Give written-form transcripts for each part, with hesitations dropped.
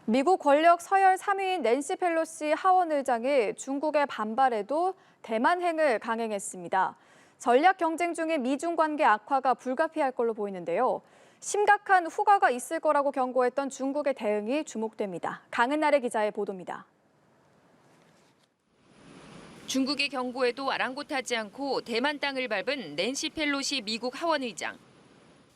미국 권력 서열 3위인 낸시 펠로시 하원 의장이 중국의 반발에도 대만행을 강행했습니다. 전략 경쟁 중인 미중 관계 악화가 불가피할 걸로 보이는데요. 심각한 후과가 있을 거라고 경고했던 중국의 대응이 주목됩니다. 강은나래 기자의 보도입니다. 중국의 경고에도 아랑곳하지 않고 대만 땅을 밟은 낸시 펠로시 미국 하원 의장.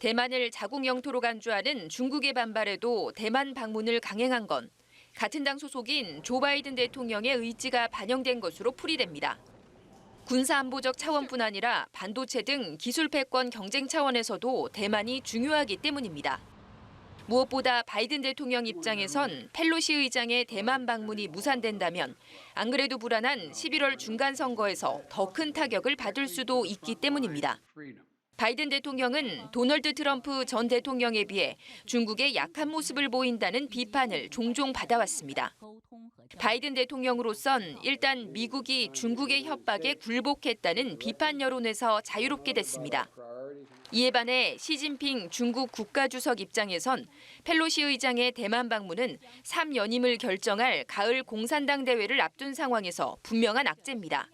대만을 자국 영토로 간주하는 중국의 반발에도 대만 방문을 강행한 건 같은 당 소속인 조 바이든 대통령의 의지가 반영된 것으로 풀이됩니다. 군사안보적 차원뿐 아니라 반도체 등 기술 패권 경쟁 차원에서도 대만이 중요하기 때문입니다. 무엇보다 바이든 대통령 입장에선 펠로시 의장의 대만 방문이 무산된다면 안 그래도 불안한 11월 중간 선거에서 더 큰 타격을 받을 수도 있기 때문입니다. 바이든 대통령은 도널드 트럼프 전 대통령에 비해 중국의 약한 모습을 보인다는 비판을 종종 받아왔습니다. 바이든 대통령으로선 일단 미국이 중국의 협박에 굴복했다는 비판 여론에서 자유롭게 됐습니다. 이에 반해 시진핑 중국 국가주석 입장에선 펠로시 의장의 대만 방문은 3연임을 결정할 가을 공산당 대회를 앞둔 상황에서 분명한 악재입니다.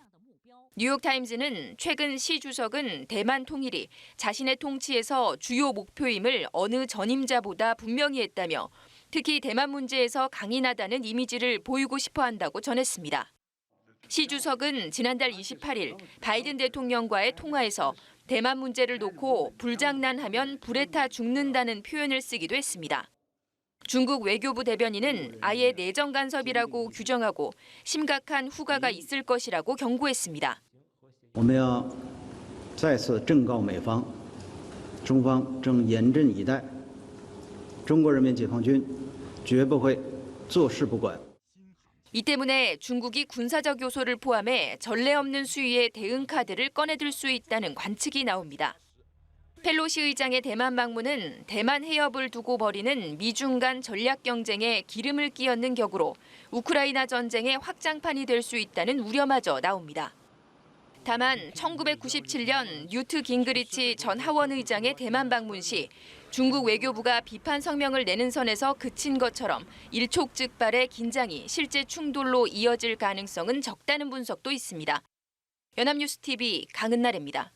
뉴욕타임즈는 최근 시 주석은 대만 통일이 자신의 통치에서 주요 목표임을 어느 전임자보다 분명히 했다며 특히 대만 문제에서 강인하다는 이미지를 보이고 싶어 한다고 전했습니다. 시 주석은 지난달 28일 바이든 대통령과의 통화에서 대만 문제를 놓고 불장난하면 불에 타 죽는다는 표현을 쓰기도 했습니다. 중국 외교부 대변인은 아예 내정 간섭이라고 규정하고 심각한 후과가 있을 것이라고 경고했습니다. 我们要再次正告美方，中方正严阵以待，中国人民解放军绝不会坐视不管。 이 때문에 중국이 군사적 요소를 포함해 전례 없는 수위의 대응 카드를 꺼내들 수 있다는 관측이 나옵니다. 펠로시 의장의 대만 방문은 대만 해협을 두고 벌이는 미중 간 전략 경쟁에 기름을 끼얹는 격으로 우크라이나 전쟁의 확장판이 될 수 있다는 우려마저 나옵니다. 다만 1997년 뉴트 깅그리치 전 하원 의장의 대만 방문 시 중국 외교부가 비판 성명을 내는 선에서 그친 것처럼 일촉즉발의 긴장이 실제 충돌로 이어질 가능성은 적다는 분석도 있습니다. 연합뉴스 TV 강은나래입니다.